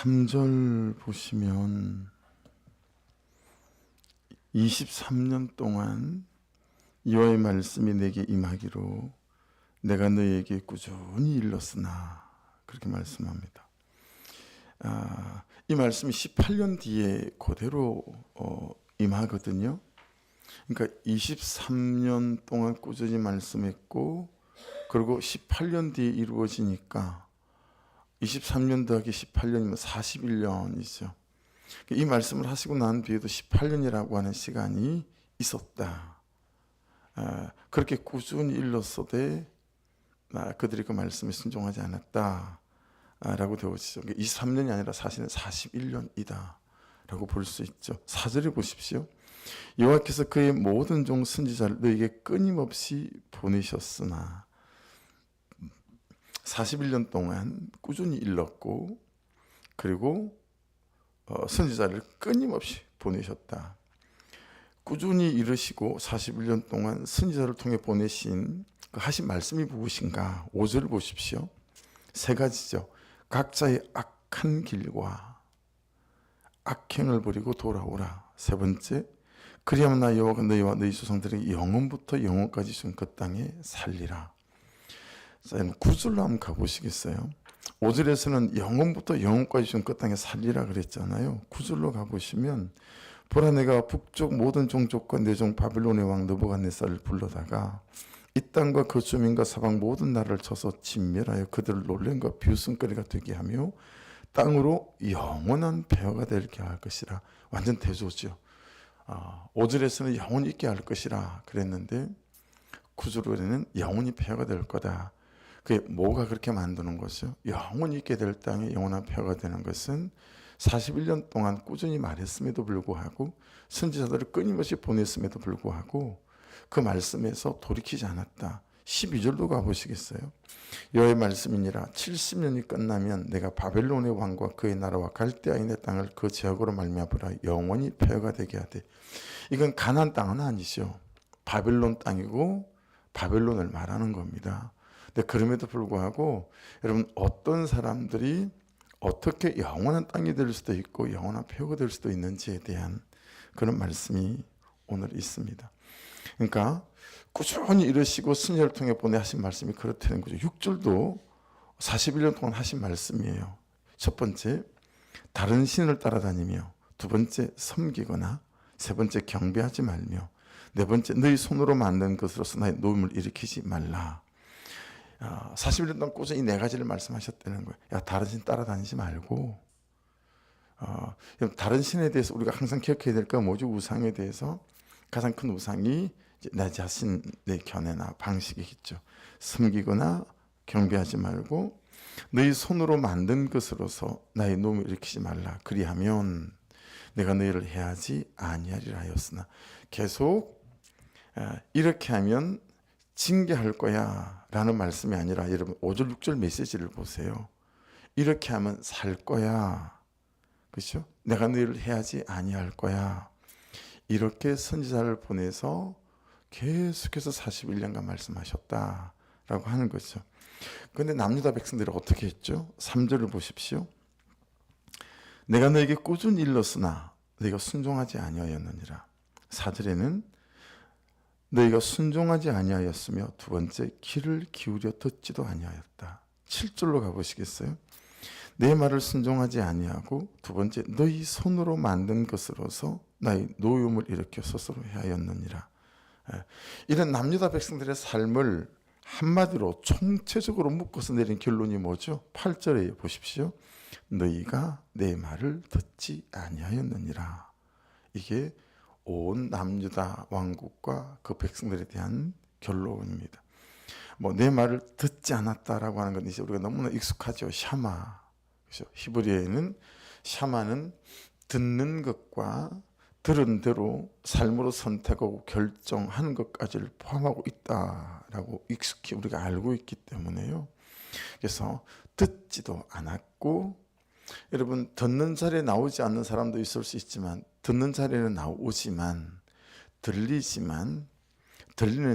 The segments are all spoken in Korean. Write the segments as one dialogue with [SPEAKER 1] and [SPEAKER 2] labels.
[SPEAKER 1] 3절 보시면 23년 동안 여호와의 말씀이 내게 임하기로 내가 너에게 꾸준히 일렀으나 그렇게 말씀합니다. 이 말씀이 18년 뒤에 그대로 임하거든요. 그러니까 23년 동안 꾸준히 말씀했고 그리고 18년 뒤에 이루어지니까 23년 더하기 18년이면 41년이죠. 이 말씀을 하시고 난 뒤에도 18년이라고 하는 시간이 있었다. 그렇게 꾸준히 일렀어도 그들이 그 말씀에 순종하지 않았다 라고 되어지죠. 23년이 아니라 사실은 41년이다 라고 볼 수 있죠. 4절에 보십시오. 여호와께서 그의 모든 종 선지자를 너에게 끊임없이 보내셨으나 41년 동안 꾸준히 일렀고 그리고 선지자를 끊임없이 보내셨다. 꾸준히 이르시고 41년 동안 선지자를 통해 보내신 그 하신 말씀이 무엇인가? 5절을 보십시오. 세 가지죠. 각자의 악한 길과 악행을 버리고 돌아오라. 세 번째, 그리하면 나 여호와가 너희와 너희 조상들에게 영원부터 영원까지 준 그 땅에 살리라. 자, 9절로 한번 가보시겠어요? 5절에서는 영원부터 영원까지 준 그 땅에 살리라 그랬잖아요. 9절로 가보시면 보라 내가 북쪽 모든 종족과 내 종 바빌론의 왕 느부갓네살을 불러다가 이 땅과 그 주민과 사방 모든 나라를 쳐서 진멸하여 그들을 놀림과 비웃음거리가 되게 하며 땅으로 영원한 폐허가 되게 할 것이라. 완전 대조죠. 5절에서는 영원히 있게 할 것이라 그랬는데 9절에는 영원히 폐허가 될 거다. 그게 뭐가 그렇게 만드는 거죠? 영원히 있게 될 땅에 영원한 폐허가 되는 것은 41년 동안 꾸준히 말했음에도 불구하고 선지자들을 끊임없이 보냈음에도 불구하고 그 말씀에서 돌이키지 않았다. 12절도 가보시겠어요? 여호와의 말씀이니라 70년이 끝나면 내가 바벨론의 왕과 그의 나라와 갈대아인의 땅을 그 지역으로 말미암으라 영원히 폐허가 되게 하되. 이건 가나안 땅은 아니죠. 바벨론 땅이고 바벨론을 말하는 겁니다. 근데 그럼에도 불구하고 여러분 어떤 사람들이 어떻게 영원한 땅이 될 수도 있고 영원한 폐허가 될 수도 있는지에 대한 그런 말씀이 오늘 있습니다. 그러니까 꾸준히 이러시고 선지자를 통해 보내 하신 말씀이 그렇다는 거죠. 6절도 41년 동안 하신 말씀이에요. 첫 번째, 다른 신을 따라다니며 두 번째, 섬기거나 세 번째, 경배하지 말며 네 번째, 너희 손으로 만든 것으로서 나의 노임을 일으키지 말라. 41년 동안 꾸준히 네 가지를 말씀하셨다는 거예요. 야, 다른 신 따라다니지 말고 다른 신에 대해서 우리가 항상 기억해야 될 건 뭐죠? 우상에 대해서 가장 큰 우상이 나 자신의 견해나 방식이겠죠. 섬기거나 경배하지 말고 너희 손으로 만든 것으로서 나의 노임을 일으키지 말라. 그리하면 내가 너희를 해하지 아니하리라 하였으나 계속 이렇게 하면 징계할 거야 라는 말씀이 아니라 여러분 5절 6절 메시지를 보세요. 이렇게 하면 살 거야. 그렇죠? 내가 너희를 해하지 아니할 거야. 이렇게 선지자를 보내서 계속해서 41년간 말씀하셨다라고 하는 거죠. 그런데 남유다 백성들이 어떻게 했죠? 3절을 보십시오. 내가 너에게 꾸준히 일렀으나 너희가 순종하지 아니하였느니라. 4절에는 너희가 순종하지 아니하였으며 두 번째 귀를 기울여 듣지도 아니하였다. 7절로 가보시겠어요? 내 말을 순종하지 아니하고 두 번째 너희 손으로 만든 것으로서 나의 노임을 일으켜 스스로 해하였느니라. 이런 남유다 백성들의 삶을 한마디로 총체적으로 묶어서 내린 결론이 뭐죠? 8절에 보십시오. 너희가 내 말을 듣지 아니하였느니라. 이게 온 남유다 왕국과 그 백성들에 대한 결론입니다. 내 말을 듣지 않았다라고 하는 건 이제 우리가 너무나 익숙하죠. 샤마. 그렇죠? 히브리어에는 샤마는 듣는 것과 들은 대로 삶으로 선택하고 결정하는 것까지를 포함하고 있다라고 익숙히 우리가 알고 있기 때문에요. 그래서 듣지도 않았고, 여러분 듣는 자리에 나오지 않는 사람도 있을 수 있지만 듣는 자리에는 나오지만 들리는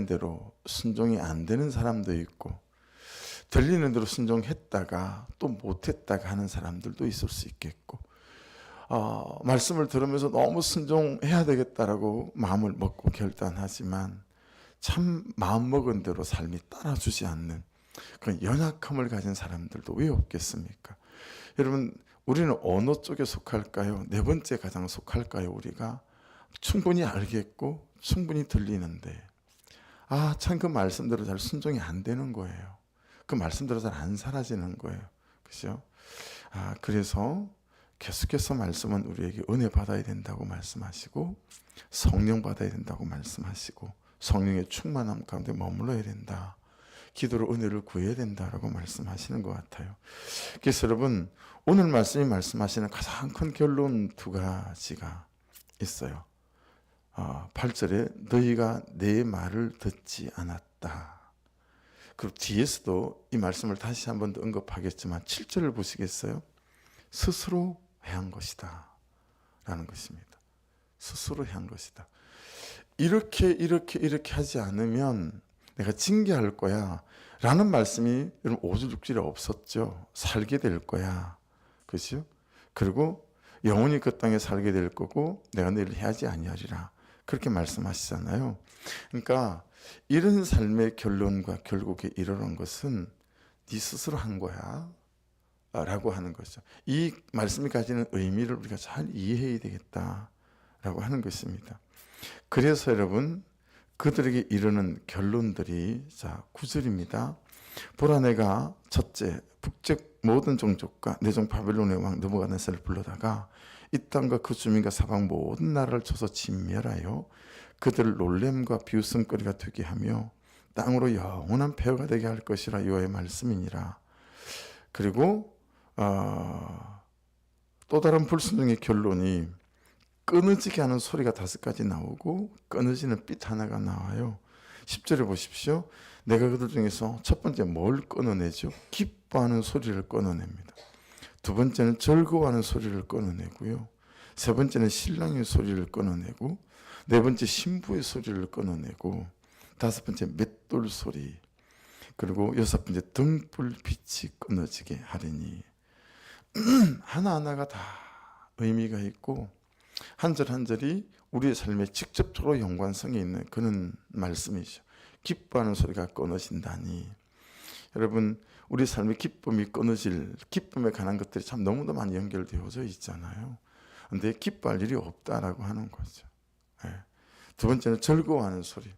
[SPEAKER 1] 대로 순종이 안 되는 사람도 있고, 들리는 대로 순종했다가 또 못했다가 하는 사람들도 있을 수 있겠고, 말씀을 들으면서 너무 순종해야 되겠다라고 마음을 먹고 결단하지만 참 마음먹은 대로 삶이 따라주지 않는 그런 연약함을 가진 사람들도 왜 없겠습니까? 여러분, 우리는 어느 쪽에 속할까요? 네 번째 가장 속할까요? 우리가 충분히 알겠고 충분히 들리는데 참 그 말씀대로 잘 순종이 안 되는 거예요. 그 말씀대로 잘 안 사라지는 거예요. 그죠? 그래서 계속해서 말씀은 우리에게 은혜 받아야 된다고 말씀하시고 성령 받아야 된다고 말씀하시고 성령의 충만함 가운데 머물러야 된다. 기도로 은혜를 구해야 된다라고 말씀하시는 것 같아요. 그래서 여러분, 오늘 말씀이 말씀하시는 가장 큰 결론 두 가지가 있어요. 8절에 너희가 내 말을 듣지 않았다. 그리고 뒤에서도 이 말씀을 다시 한 번 더 언급하겠지만 7절을 보시겠어요? 스스로 해한 것이다 라는 것입니다. 스스로 해한 것이다. 이렇게 하지 않으면 내가 징계할 거야 라는 말씀이 여러분 5절 6절에 없었죠. 살게 될 거야. 그렇죠? 그리고 영원히 그 땅에 살게 될 거고 내가 너희를 해하지 아니하리라. 그렇게 말씀하시잖아요. 그러니까 이런 삶의 결론과 결국에 이르는 것은 네 스스로 한 거야 라고 하는 거죠. 이 말씀이 가지는 의미를 우리가 잘 이해해야 되겠다라고 하는 것입니다. 그래서 여러분, 그들에게 이르는 결론들이 9절입니다. 보라, 내가 첫째 북쪽 모든 종족과 내 종 바벨론의 왕 느부갓네살을 불러다가 이 땅과 그 주민과 사방 모든 나라를 쳐서 진멸하여 그들을 놀램과 비웃음거리가 되게 하며 땅으로 영원한 폐허가 되게 할 것이라 여호와의 말씀이니라. 그리고 또 다른 불순종의 결론이 끊어지게 하는 소리가 5가지 나오고 끊어지는 빛 하나가 나와요. 10절에 보십시오. 내가 그들 중에서 첫 번째 뭘 끊어내죠? 기뻐하는 소리를 끊어냅니다. 두 번째는 즐거워하는 소리를 끊어내고요. 세 번째는 신랑의 소리를 끊어내고, 네 번째 신부의 소리를 끊어내고, 다섯 번째 맷돌 소리, 그리고 여섯 번째 등불빛이 끊어지게 하리니. 하나하나가 다 의미가 있고 한 절 한 절이 우리의 삶에 직접적으로 연관성이 있는 그런 말씀이죠. 기뻐하는 소리가 끊어진다니. 여러분, 우리 삶의 기쁨이 끊어질, 기쁨에 관한 것들이 참 너무도 많이 연결되어져 있잖아요. 근데 기뻐할 일이 없다라고 하는 거죠. 두 번째는 즐거워하는 소리.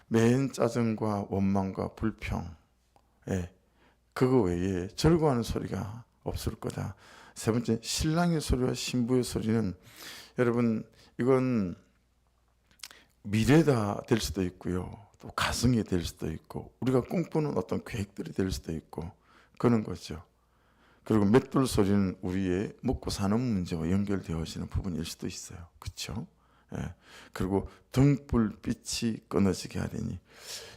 [SPEAKER 1] 맨 짜증과 원망과 불평, 그거 외에 즐거워하는 소리가 없을 거다. 세 번째, 신랑의 소리와 신부의 소리는 여러분, 이건 미래가 될 수도 있고요, 또 가정이 될 수도 있고, 우리가 꿈꾸는 어떤 계획들이 될 수도 있고 그런 거죠. 그리고 맷돌 소리는 우리의 먹고 사는 문제와 연결되어지는 부분일 수도 있어요. 그렇죠? 그리고 등불빛이 끊어지게 하리니.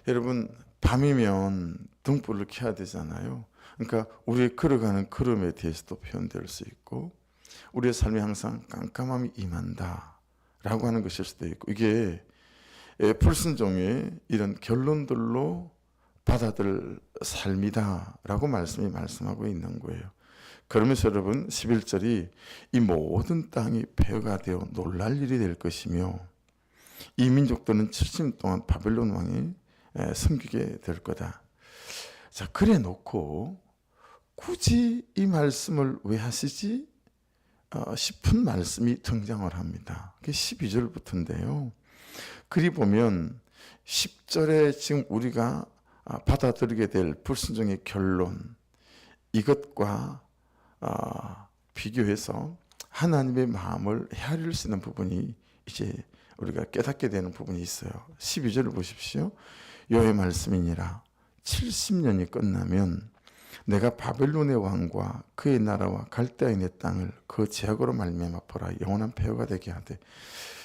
[SPEAKER 1] 여러분, 밤이면 등불을 켜야 되잖아요. 그러니까 우리의 걸어가는 걸음에 대해서도 표현될 수 있고, 우리의 삶이 항상 깜깜함이 임한다 라고 하는 것일 수도 있고, 이게 불순종의 이런 결론들로 받아들일 삶이다 라고 말씀이 말씀하고 있는 거예요. 그러면서 여러분, 11절이 이 모든 땅이 폐허가 되어 놀랄 일이 될 것이며 이 민족들은 70년 동안 바벨론 왕이 섬기게 될 거다. 자, 그래 놓고 굳이 이 말씀을 왜 하시지? 싶은 말씀이 등장을 합니다. 그게 12절부터인데요. 그리 보면 10절에 지금 우리가 받아들이게 될 불순종의 결론, 이것과 비교해서 하나님의 마음을 헤아릴 수 있는 부분이 이제 우리가 깨닫게 되는 부분이 있어요. 12절을 보십시오. 여호와의 말씀이니라. 70년이 끝나면 내가 바벨론의 왕과 그의 나라와 갈대아인의 땅을 그 제약으로 말미암아 보라 영원한 폐허가 되게 하되.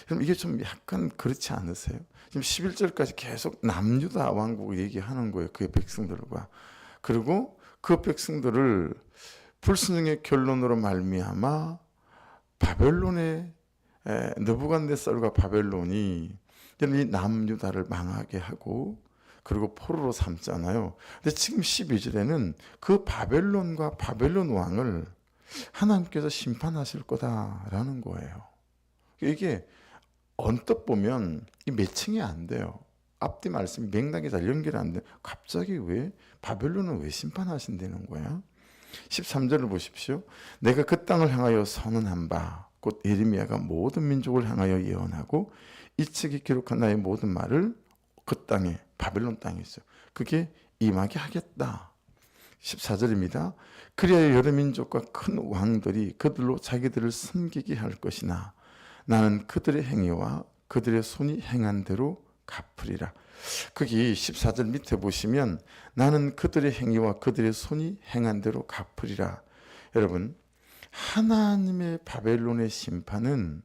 [SPEAKER 1] 그럼 이게 좀 약간 그렇지 않으세요? 지금 11절까지 계속 남유다 왕국을 얘기하는 거예요. 그의 백성들과. 그리고 그 백성들을 불순종의 결론으로 말미암아 바벨론의 느부갓네살과 바벨론이 이 남유다를 망하게 하고, 그리고 포로로 삼잖아요. 근데 지금 12절에는 그 바벨론과 바벨론 왕을 하나님께서 심판하실 거다라는 거예요. 이게 언뜻 보면 이 매칭이 안 돼요. 앞뒤 말씀이 맥락이 잘 연결이 안 돼. 갑자기 왜 바벨론은 왜 심판하신다는 거야? 13절을 보십시오. 내가 그 땅을 향하여 선언한 바 곧 예레미야가 모든 민족을 향하여 예언하고 이 책에 기록한 나의 모든 말을 그 땅에 바벨론 땅에 있어요. 그게 임하게 하겠다. 14절입니다. 그리하여 여러 민족과 큰 왕들이 그들로 자기들을 섬기게 할 것이나 나는 그들의 행위와 그들의 손이 행한 대로 갚으리라. 거기 14절 밑에 보시면 나는 그들의 행위와 그들의 손이 행한 대로 갚으리라. 여러분, 하나님의 바벨론의 심판은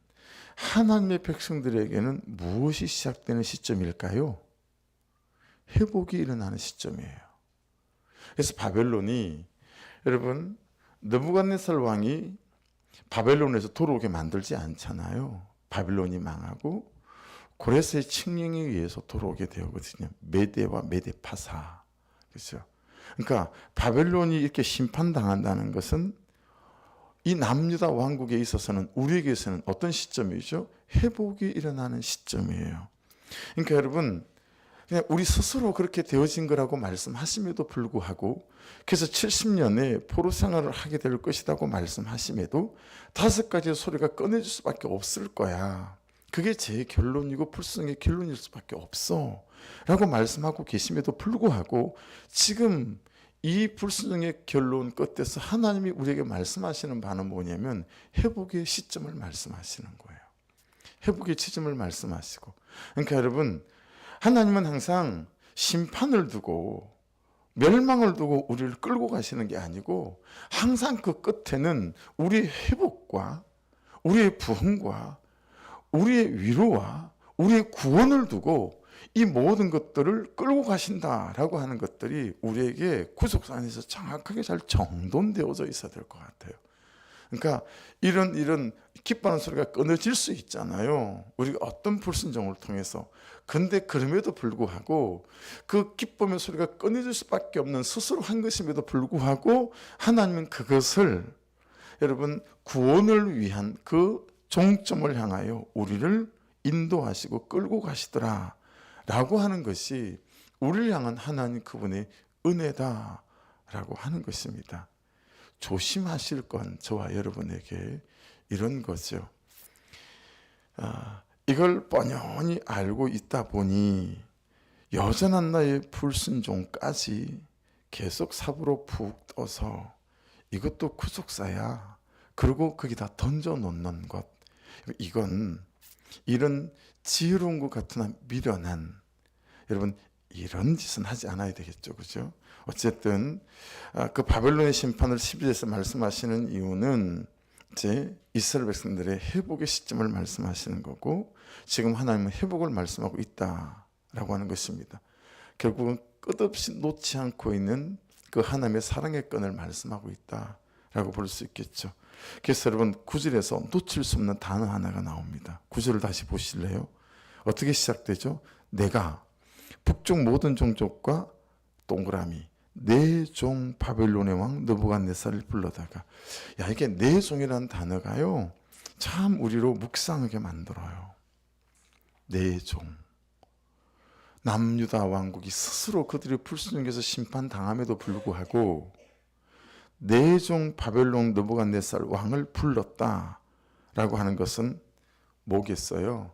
[SPEAKER 1] 하나님의 백성들에게는 무엇이 시작되는 시점일까요? 회복이 일어나는 시점이에요. 그래서 바벨론이, 여러분, 느부갓네살 왕이 바벨론에서 돌아오게 만들지 않잖아요. 바벨론이 망하고 고레스의 칙령에 의해서 돌아오게 되거든요. 메대와 메데파사. 그렇죠? 그러니까 바벨론이 이렇게 심판당한다는 것은 이 남유다 왕국에 있어서는 우리에게서는 어떤 시점이죠? 회복이 일어나는 시점이에요. 그러니까 여러분, 그냥 우리 스스로 그렇게 되어진 거라고 말씀하심에도 불구하고, 그래서 70년에 포로 생활을 하게 될 것이라고 말씀하심에도 5가지의 소리가 꺼내질 수밖에 없을 거야. 그게 제 결론이고 불성의 결론일 수밖에 없어 라고 말씀하고 계심에도 불구하고, 지금 이 불순종의 결론 끝에서 하나님이 우리에게 말씀하시는 바는 뭐냐면 회복의 시점을 말씀하시는 거예요. 회복의 시점을 말씀하시고, 그러니까 여러분, 하나님은 항상 심판을 두고 멸망을 두고 우리를 끌고 가시는 게 아니고, 항상 그 끝에는 우리의 회복과 우리의 부흥과 우리의 위로와 우리의 구원을 두고 이 모든 것들을 끌고 가신다라고 하는 것들이 우리에게 구속사 안에서 정확하게 잘 정돈되어져 있어야 될 것 같아요. 그러니까 이런 기뻐하는 소리가 끊어질 수 있잖아요. 우리가 어떤 불순종을 통해서. 근데 그럼에도 불구하고 그 기쁨의 소리가 끊어질 수밖에 없는 스스로 한 것임에도 불구하고 하나님은 그것을, 여러분, 구원을 위한 그 종점을 향하여 우리를 인도하시고 끌고 가시더라 라고 하는 것이 우리를 향한 하나님 그분의 은혜다라고 하는 것입니다. 조심하실 건 저와 여러분에게 이런 거죠. 이걸 뻔히 알고 있다 보니 여전한 나의 불순종까지 계속 삽으로 푹 떠서 이것도 구속사야, 그리고 거기다 던져놓는 것, 이건 이런 지혜로운 것 같으나 미련한, 여러분, 이런 짓은 하지 않아야 되겠죠. 그죠? 어쨌든 그 바벨론의 심판을 12절에서 말씀하시는 이유는 이제 이스라엘 백성들의 회복의 시점을 말씀하시는 거고, 지금 하나님은 회복을 말씀하고 있다라고 하는 것입니다. 결국은 끝없이 놓지 않고 있는 그 하나님의 사랑의 끈을 말씀하고 있다라고 볼 수 있겠죠. 그래서 여러분, 9절에서 놓칠 수 없는 단어 하나가 나옵니다. 9절을 다시 보실래요? 어떻게 시작되죠? 내가 북쪽 모든 종족과 동그라미 내 종 바벨론의 왕 느부갓네살을 불러다가, 야, 이게 내 종이라는 단어가요 참 우리로 묵상하게 만들어요. 내 종, 남유다 왕국이 스스로 그들의 불순종에서 심판당함에도 불구하고 내 종 바벨론 느부갓네살 왕을 불렀다라고 하는 것은 뭐겠어요?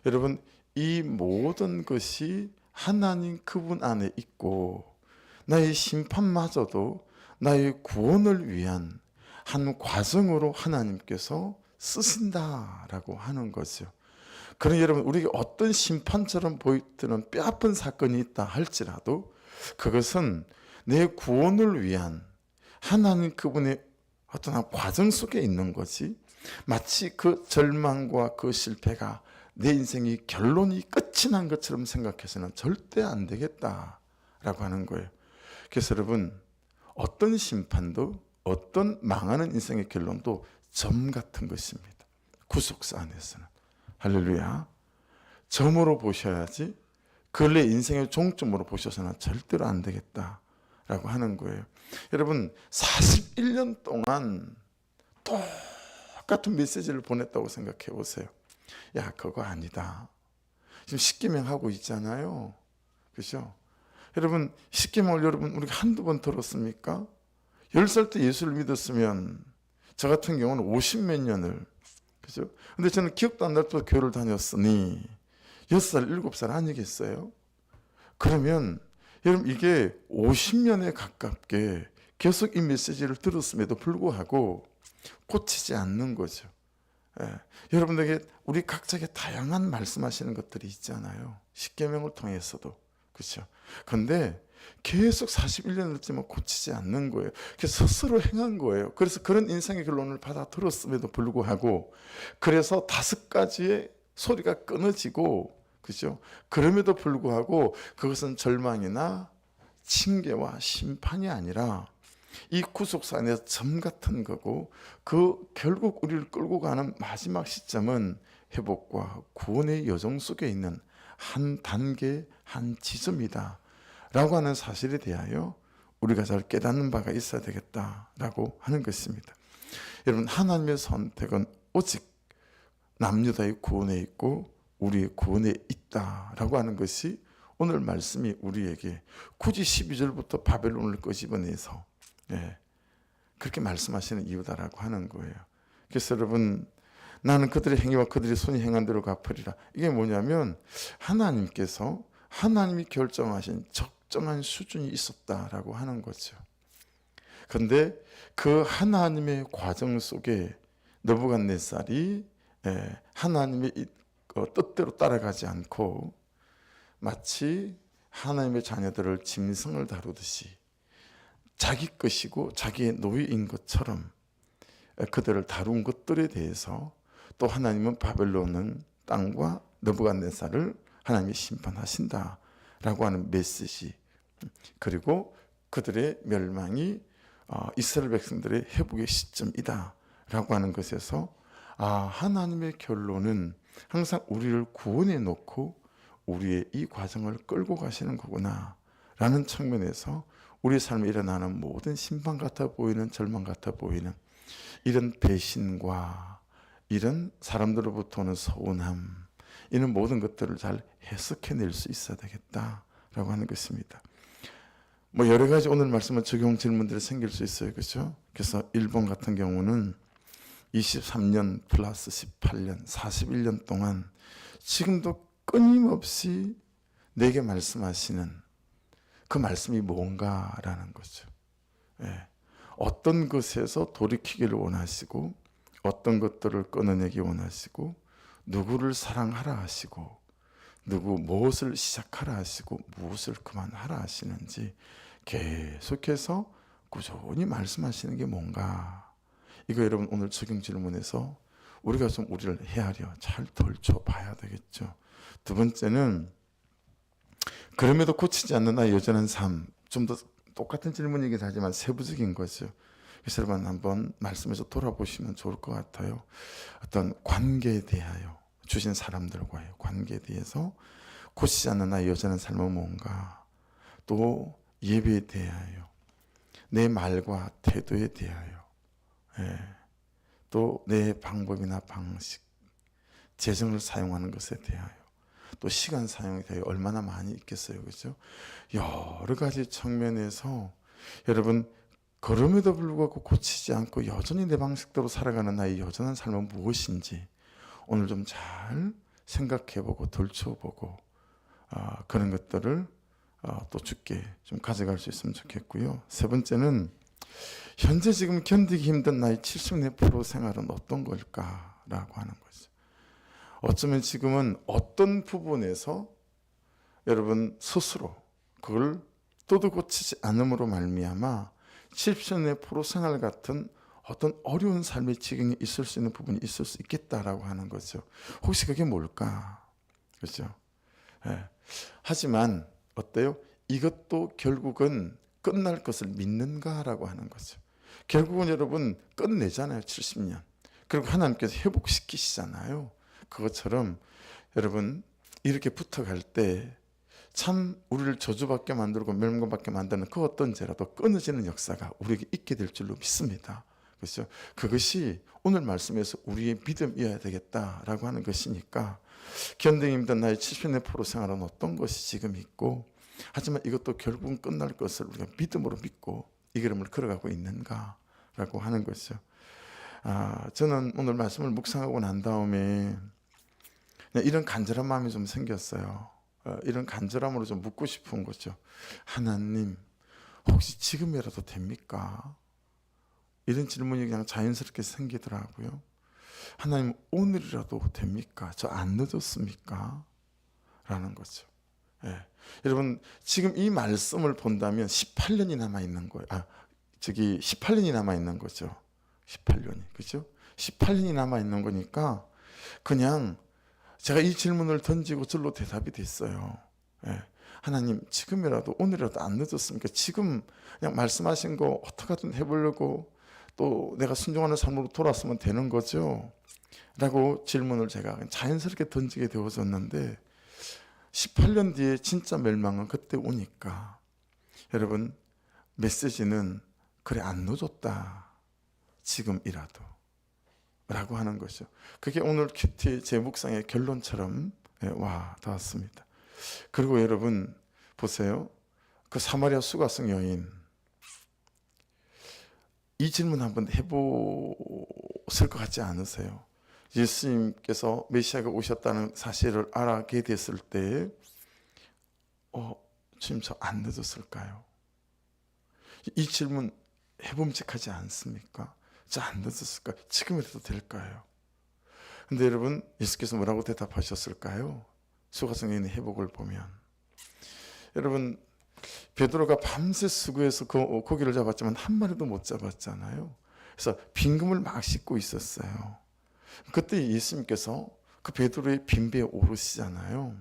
[SPEAKER 1] 여러분, 이 모든 것이 하나님 그분 안에 있고 나의 심판마저도 나의 구원을 위한 한 과정으로 하나님께서 쓰신다라고 하는 거죠. 그러니 여러분, 우리에게 어떤 심판처럼 보이는 뼈아픈 사건이 있다 할지라도 그것은 내 구원을 위한 하나님 그분의 어떤 과정 속에 있는 거지, 마치 그 절망과 그 실패가 내 인생의 결론이 끝이 난 것처럼 생각해서는 절대 안 되겠다라고 하는 거예요. 그래서 여러분, 어떤 심판도 어떤 망하는 인생의 결론도 점 같은 것입니다. 구속사 안에서는. 할렐루야. 점으로 보셔야지 그걸 내 인생의 종점으로 보셔서는 절대로 안 되겠다라고 하는 거예요. 여러분 41년 동안 똑같은 메시지를 보냈다고 생각해 보세요. 야, 그거 아니다. 지금 십계명 하고 있잖아요. 그죠? 여러분 십계명을 여러분 우리가 한두 번 들었습니까? 10살 때 예수를 믿었으면 저 같은 경우는 50몇 년을, 그죠? 근데 저는 기억도 안 날 때 교회를 다녔으니 6살, 7살 아니겠어요? 그러면 여러분 이게 50년에 가깝게 계속 이 메시지를 들었음에도 불구하고 고치지 않는 거죠. 예. 여러분에게 우리 각자에게 다양한 말씀하시는 것들이 있잖아요. 십계명을 통해서도. 그렇죠. 근데 계속 41년을 지만 고치지 않는 거예요. 그래서 스스로 행한 거예요. 그래서 그런 인생의 결론을 받아 들었음에도 불구하고 그래서 5가지의 소리가 끊어지고, 그죠? 그럼에도 불구하고 그것은 절망이나 징계와 심판이 아니라 이 구속사 안에서 점 같은 거고, 그 결국 우리를 끌고 가는 마지막 시점은 회복과 구원의 여정 속에 있는 한 단계, 한 지점이다 라고 하는 사실에 대하여 우리가 잘 깨닫는 바가 있어야 되겠다라고 하는 것입니다. 여러분 하나님의 선택은 오직 남유다의 구원에 있고 우리의 구원에 있다라고 하는 것이 오늘 말씀이 우리에게 굳이 12절부터 바벨론을 끄집어내서 그렇게 말씀하시는 이유다라고 하는 거예요. 그래서 여러분 나는 그들의 행위와 그들의 손이 행한 대로 갚으리라. 이게 뭐냐면 하나님께서 하나님이 결정하신 적정한 수준이 있었다라고 하는 거죠. 그런데 그 하나님의 과정 속에 느부갓네살이 하나님의 뜻대로 따라가지 않고 마치 하나님의 자녀들을 짐승을 다루듯이 자기 것이고 자기의 노예인 것처럼 그들을 다룬 것들에 대해서 또 하나님은 바벨론은 땅과 느부갓네살을 하나님이 심판하신다라고 하는 메시지, 그리고 그들의 멸망이 이스라엘 백성들의 회복의 시점이다라고 하는 것에서 하나님의 결론은 항상 우리를 구원해 놓고 우리의 이 과정을 끌고 가시는 거구나 라는 측면에서 우리 삶에 일어나는 모든 심판 같아 보이는, 절망 같아 보이는 이런 배신과 이런 사람들로부터 오는 서운함, 이런 모든 것들을 잘 해석해낼 수 있어야 되겠다라고 하는 것입니다. 뭐 여러 가지 오늘 말씀은 적용 질문들이 생길 수 있어요. 그렇죠? 그래서 1번 같은 경우는 23년 플러스 18년 41년 동안 지금도 끊임없이 내게 말씀하시는 그 말씀이 뭔가라는 거죠. 어떤 것에서 돌이키기를 원하시고 어떤 것들을 끊어내기 원하시고 누구를 사랑하라 하시고 무엇을 시작하라 하시고 무엇을 그만하라 하시는지 계속해서 꾸준히 말씀하시는 게 뭔가, 이거 여러분 오늘 적용 질문에서 우리가 좀 우리를 헤아려 잘 덜쳐봐야 되겠죠. 두 번째는 그럼에도 고치지 않는 나의 여전한 삶, 좀 더 똑같은 질문이긴 하지만 세부적인 거죠. 그래서 여러분 한번 말씀에서 돌아보시면 좋을 것 같아요. 어떤 관계에 대하여, 주신 사람들과의 관계에 대해서 고치지 않는 나의 여전한 삶은 뭔가, 또 예배에 대하여, 내 말과 태도에 대하여, 또 내 방법이나 방식, 재정을 사용하는 것에 대하여, 또 시간 사용에 대하여 얼마나 많이 있겠어요. 그렇죠? 여러 가지 측면에서 여러분 그럼에도 불구하고 고치지 않고 여전히 내 방식대로 살아가는 나의 여전한 삶은 무엇인지 오늘 좀 잘 생각해보고 덜쳐보고 그런 것들을 또 주께 좀 가져갈 수 있으면 좋겠고요. 세 번째는 현재 지금 견디기 힘든 나의 70% 생활은 어떤 걸까라고 하는 거죠. 어쩌면 지금은 어떤 부분에서 여러분 스스로 그걸 또도 고치지 않음으로 말미암아 70% 생활 같은 어떤 어려운 삶의 지경에 있을 수 있는 부분이 있을 수 있겠다라고 하는 거죠. 혹시 그게 뭘까? 그렇죠? 하지만 어때요? 이것도 결국은 끝날 것을 믿는가라고 하는 거죠. 결국은 여러분 끝내잖아요. 70년. 그리고 하나님께서 회복시키시잖아요. 그것처럼 여러분 이렇게 붙어갈 때 참 우리를 저주받게 만들고 멸망받게 만드는 그 어떤 죄라도 끊어지는 역사가 우리에게 있게 될 줄로 믿습니다. 그렇죠? 그것이 오늘 말씀에서 우리의 믿음이어야 되겠다라고 하는 것이니까 견뎌 힘든 나의 70년 프로 생활은 어떤 것이 지금 있고, 하지만 이것도 결국은 끝날 것을 우리가 믿음으로 믿고 이 걸음을 걸어가고 있는가라고 하는 것이죠. 저는 오늘 말씀을 묵상하고 난 다음에 이런 간절한 마음이 좀 생겼어요. 이런 간절함으로 좀 묻고 싶은 거죠. 하나님, 혹시 지금이라도 됩니까? 이런 질문이 그냥 자연스럽게 생기더라고요. 하나님, 오늘이라도 됩니까? 저 안 늦었습니까? 라는 거죠. 예. 여러분, 지금 이 말씀을 본다면 18년이 남아 있는 거예요. 18년이 남아 있는 거죠. 18년이. 그죠? 18년이 남아 있는 거니까 그냥 제가 이 질문을 던지고 절로 대답이 됐어요. 예. 하나님, 지금이라도 오늘이라도 안 늦었습니까? 지금 그냥 말씀하신 거 어떻게든 해보려고 또 내가 순종하는 삶으로 돌아서면 되는 거죠? 라고 질문을 제가 자연스럽게 던지게 되어졌는데 18년 뒤에 진짜 멸망은 그때 오니까 여러분, 메시지는 그래, 안 늦었다, 지금이라도 라고 하는 것이죠. 그게 오늘 큐티 제 묵상의 결론처럼 와 닿았습니다. 그리고 여러분 보세요. 그 사마리아 수가성 여인, 이 질문 한번 해보실 것 같지 않으세요? 예수님께서 메시아가 오셨다는 사실을 알게 됐을 때 지금 저 안 늦었을까요? 이 질문 해봄직하지 않습니까? 저 안 늦었을까요? 지금이라도 될까요? 근데 여러분, 예수께서 뭐라고 대답하셨을까요? 수가성 여인의 회복을 보면, 여러분, 베드로가 밤새 수고해서 고기를 잡았지만 한 마리도 못 잡았잖아요. 그래서 빈금을 막 씻고 있었어요. 그때 예수님께서 그 베드로의 빈배에 오르시잖아요.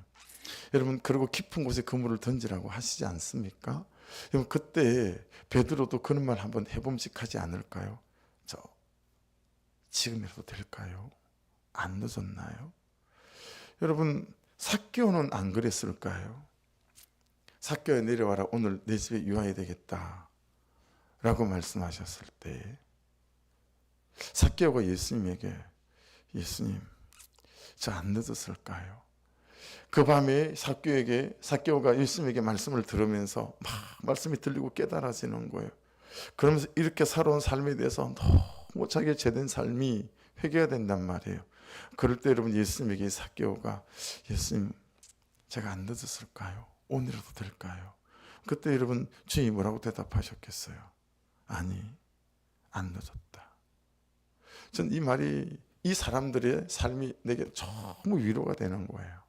[SPEAKER 1] 여러분, 그리고 깊은 곳에 그물을 던지라고 하시지 않습니까? 여러분, 그때 베드로도 그런 말 한번 해봄직하지 않을까요? 저 지금이라도 될까요? 안 늦었나요? 여러분, 삭개오는 안 그랬을까요? 삭개오야, 내려와라, 오늘 내 집에 유하야 되겠다 라고 말씀하셨을 때 삭개오가 예수님에게, 예수님, 저 안 늦었을까요? 그 밤에 삭개오가 예수님에게 말씀을 들으면서 막 말씀이 들리고 깨달아지는 거예요. 그러면서 이렇게 살아온 삶에 대해서 너무 자기의 죄된 삶이 회개가 된단 말이에요. 그럴 때 여러분, 예수님에게 삭개오가, 예수님, 제가 안 늦었을까요? 오늘이라도 될까요? 그때 여러분, 주님이 뭐라고 대답하셨겠어요? 아니, 안 늦었다. 전 이 말이, 이 사람들의 삶이 내게 너무 위로가 되는 거예요.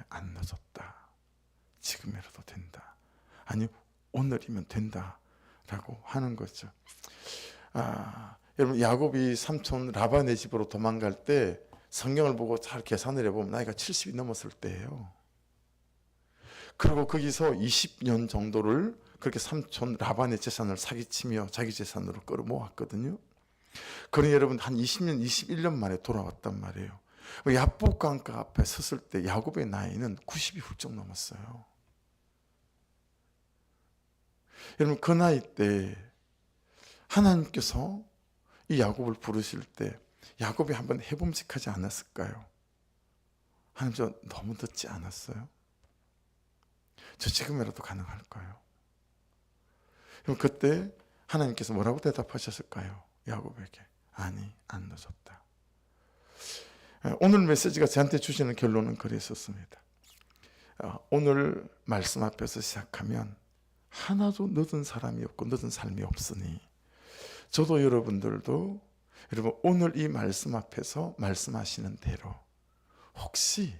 [SPEAKER 1] 안 늦었다, 지금이라도 된다, 아니 오늘이면 된다 라고 하는 거죠. 여러분, 야곱이 삼촌 라반의 집으로 도망갈 때 성경을 보고 잘 계산을 해보면 나이가 70이 넘었을 때예요. 그리고 거기서 20년 정도를 그렇게 삼촌 라반의 재산을 사기치며 자기 재산으로 끌어모았거든요. 그러니 여러분, 한 20년, 21년 만에 돌아왔단 말이에요. 야복 강가 앞에 섰을 때 야곱의 나이는 90이 훌쩍 넘었어요. 여러분, 그 나이 때 하나님께서 이 야곱을 부르실 때 야곱이 한번 해봄직하지 않았을까요? 하나님, 저 너무 늦지 않았어요? 저 지금이라도 가능할까요? 그럼 그때 하나님께서 뭐라고 대답하셨을까요? 야곱에게, 아니, 안 늦었다. 오늘 메시지가 저한테 주시는 결론은 그랬었습니다. 오늘 말씀 앞에서 시작하면 하나도 늦은 사람이 없고 늦은 삶이 없으니, 저도 여러분들도 여러분, 오늘 이 말씀 앞에서 말씀하시는 대로 혹시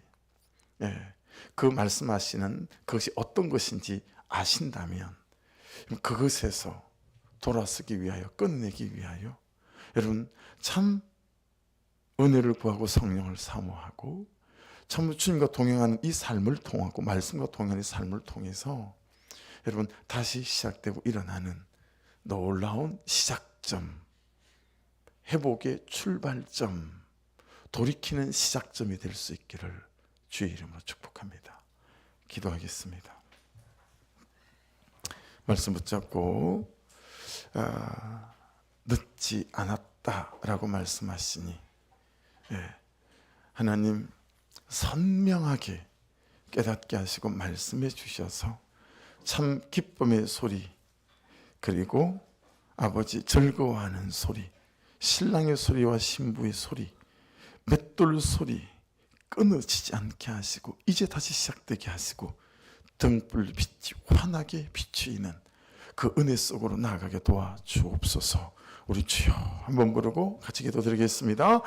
[SPEAKER 1] 그 말씀하시는 그것이 어떤 것인지 아신다면 그것에서 돌아서기 위하여, 끝내기 위하여 여러분, 참 은혜를 구하고 성령을 사모하고 참 주님과 동행하는 이 삶을 통하고 말씀과 동행하는 이 삶을 통해서 여러분, 다시 시작되고 일어나는 놀라운 시작점, 회복의 출발점, 돌이키는 시작점이 될 수 있기를 주의 이름으로 축복합니다. 기도하겠습니다. 말씀 붙잡고 늦지 않았다라고 말씀하시니 하나님 선명하게 깨닫게 하시고 말씀해 주셔서 참 기쁨의 소리, 그리고 아버지 즐거워하는 소리, 신랑의 소리와 신부의 소리, 맷돌 소리 끊어지지 않게 하시고 이제 다시 시작되게 하시고 등불빛이 환하게 비추이는 그 은혜 속으로 나아가게 도와주옵소서. 우리 주여 한번 부르고 같이 기도드리겠습니다.